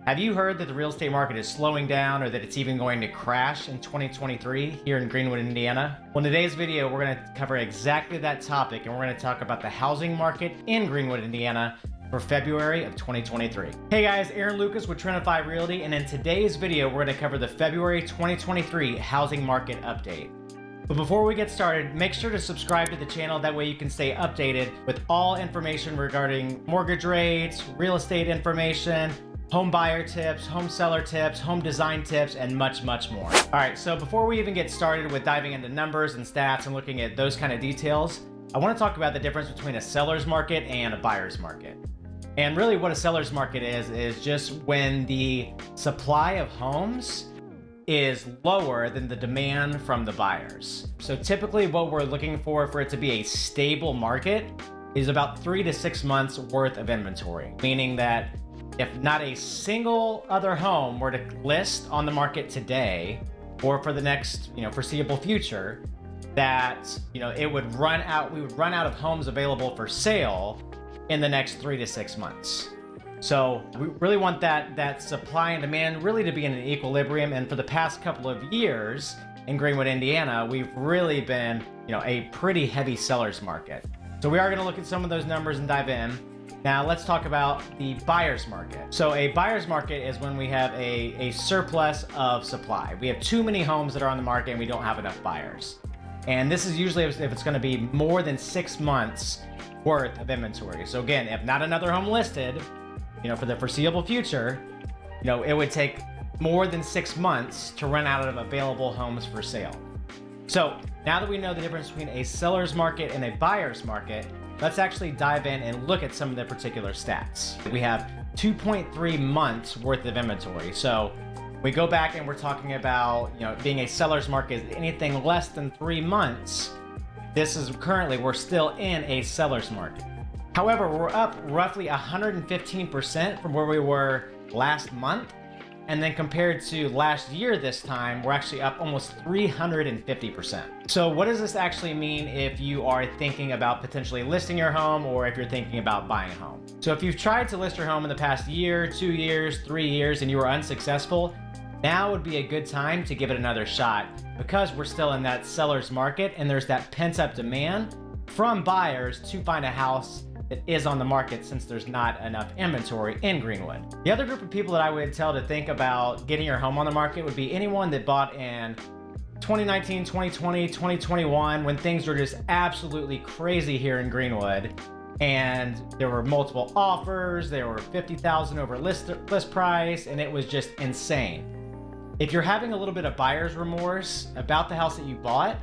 Have you heard that the real estate market is slowing down or that it's even going to crash in 2023 here in Greenwood, Indiana? Well, in today's video, we're going to cover exactly that topic, and we're going to talk about the housing market in Greenwood, Indiana for February of 2023. Hey guys, Aaron Lucas with Trendify Realty, and in today's video, we're going to cover the February 2023 housing market update. But before we get started, make sure to subscribe to the channel. That way you can stay updated with all information regarding mortgage rates, real estate information, home buyer tips, home seller tips, home design tips, and much, much more. All right, so before we even get started with diving into numbers and stats and looking at those kind of details, I want to talk about the difference between a seller's market and a buyer's market. And really what a seller's market is just when the supply of homes is lower than the demand from the buyers. So typically what we're looking for it to be a stable market is about 3 to 6 months worth of inventory, meaning that if not a single other home were to list on the market today or for the next, foreseeable future, that, it would run out, we would run out of homes available for sale in the next 3 to 6 months. So we really want that supply and demand really to be in an equilibrium. And for the past couple of years in Greenwood, Indiana, we've really been, a pretty heavy seller's market. So we are going to look at some of those numbers and dive in. Now let's talk about the buyer's market. So a buyer's market is when we have a surplus of supply. We have too many homes that are on the market and we don't have enough buyers. And this is usually if it's going to be more than 6 months worth of inventory. So again, if not another home listed, for the foreseeable future, it would take more than 6 months to run out of available homes for sale. So now that we know the difference between a seller's market and a buyer's market, let's actually dive in and look at some of the particular stats. We have 2.3 months worth of inventory. So we go back and we're talking about, being a seller's market, anything less than 3 months. This is currently, we're still in a seller's market. However, we're up roughly 115% from where we were last month. And then compared to last year this time, we're actually up almost 350%. So what does this actually mean if you are thinking about potentially listing your home or if you're thinking about buying a home? So if you've tried to list your home in the past year, 2 years, 3 years, and you were unsuccessful, now would be a good time to give it another shot because we're still in that seller's market and there's that pent-up demand from buyers to find a house that is on the market since there's not enough inventory in Greenwood. The other group of people that I would tell to think about getting your home on the market would be anyone that bought in 2019, 2020, 2021, when things were just absolutely crazy here in Greenwood. And there were multiple offers, there were 50,000 over list price, and it was just insane. If you're having a little bit of buyer's remorse about the house that you bought,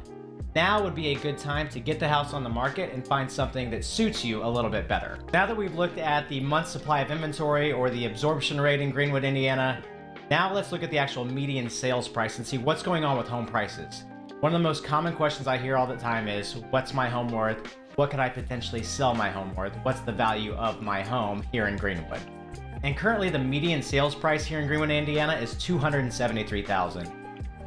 now would be a good time to get the house on the market and find something that suits you a little bit better. Now that we've looked at the month supply of inventory or the absorption rate in Greenwood, Indiana, now let's look at the actual median sales price and see what's going on with home prices. One of the most common questions I hear all the time is, what's my home worth? What could I potentially sell my home worth? What's the value of my home here in Greenwood? And currently the median sales price here in Greenwood, Indiana is $273,000.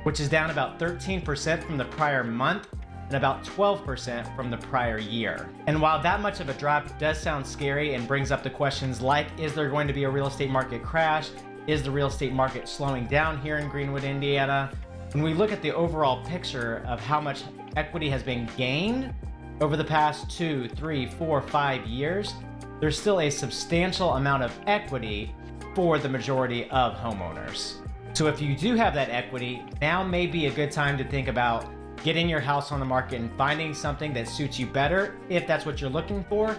which is down about 13% from the prior month and about 12% from the prior year. And while that much of a drop does sound scary and brings up the questions like, is there going to be a real estate market crash? Is the real estate market slowing down here in Greenwood, Indiana? When we look at the overall picture of how much equity has been gained over the past 2, 3, 4, 5 years, there's still a substantial amount of equity for the majority of homeowners. So if you do have that equity, now may be a good time to think about getting your house on the market and finding something that suits you better if that's what you're looking for.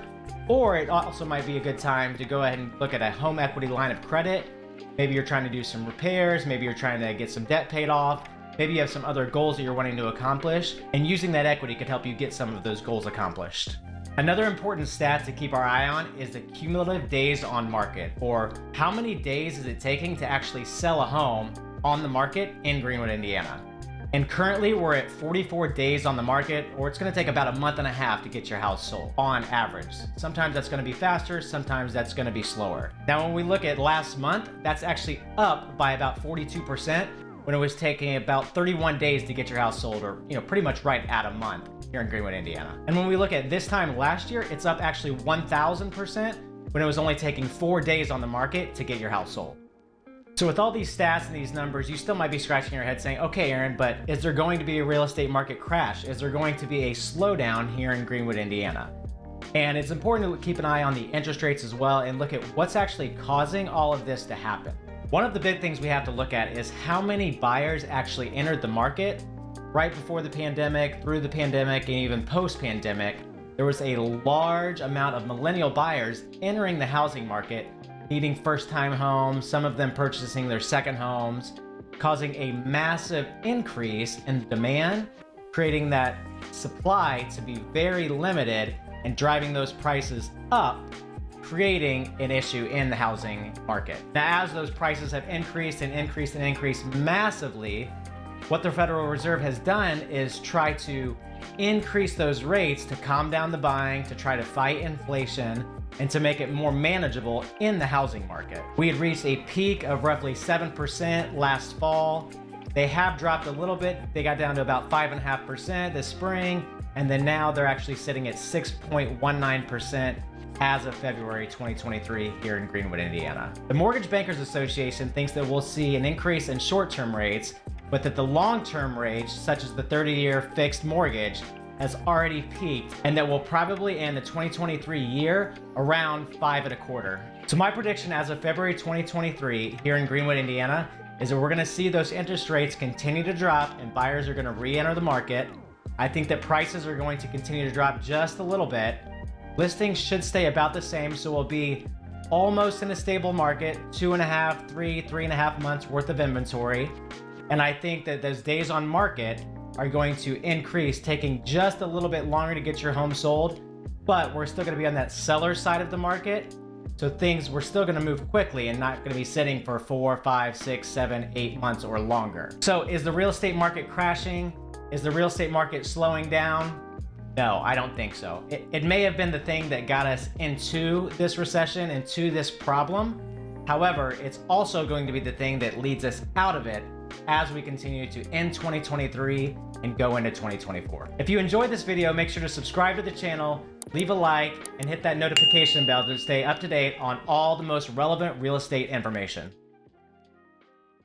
Or it also might be a good time to go ahead and look at a home equity line of credit. Maybe you're trying to do some repairs, maybe you're trying to get some debt paid off, maybe you have some other goals that you're wanting to accomplish, and using that equity could help you get some of those goals accomplished. Another important stat to keep our eye on is the cumulative days on market, or how many days is it taking to actually sell a home on the market in Greenwood, Indiana. And currently we're at 44 days on the market, or it's going to take about a month and a half to get your house sold on average. Sometimes that's going to be faster, sometimes that's going to be slower. Now, when we look at last month, that's actually up by about 42%, when it was taking about 31 days to get your house sold, or pretty much right at a month here in Greenwood, Indiana. And when we look at this time last year, it's up actually 1,000% when it was only taking 4 days on the market to get your house sold. So with all these stats and these numbers, you still might be scratching your head saying, okay, Aaron, but is there going to be a real estate market crash? Is there going to be a slowdown here in Greenwood, Indiana? And it's important to keep an eye on the interest rates as well and look at what's actually causing all of this to happen. One of the big things we have to look at is how many buyers actually entered the market right before the pandemic, through the pandemic, and even post-pandemic. There was a large amount of millennial buyers entering the housing market, needing first-time homes, some of them purchasing their second homes, causing a massive increase in demand, creating that supply to be very limited and driving those prices up, creating an issue in the housing market. Now, as those prices have increased and increased and increased massively, what the Federal Reserve has done is try to increase those rates to calm down the buying, to try to fight inflation, and to make it more manageable in the housing market. We had reached a peak of roughly 7% last fall. They have dropped a little bit. They got down to about 5.5% this spring, and then now they're actually sitting at 6.19% as of February 2023 here in Greenwood, Indiana. The Mortgage Bankers Association thinks that we'll see an increase in short-term rates, but that the long-term rates, such as the 30-year fixed mortgage, has already peaked, and that we'll probably end the 2023 year around 5.25%. So my prediction as of February 2023 here in Greenwood, Indiana, is that we're gonna see those interest rates continue to drop and buyers are gonna re-enter the market. I think that prices are going to continue to drop just a little bit. Listings should stay about the same, so we'll be almost in a stable market, 2.5, 3.5 months worth of inventory. And I think that those days on market are going to increase, taking just a little bit longer to get your home sold, but we're still gonna be on that seller side of the market. So we're still gonna move quickly and not gonna be sitting for 4, 5, 6, 7, 8 months or longer. So is the real estate market crashing? Is the real estate market slowing down? No, I don't think so. It may have been the thing that got us into this recession, into this problem. However, it's also going to be the thing that leads us out of it as we continue to end 2023 and go into 2024. If you enjoyed this video, make sure to subscribe to the channel, leave a like, and hit that notification bell to stay up to date on all the most relevant real estate information.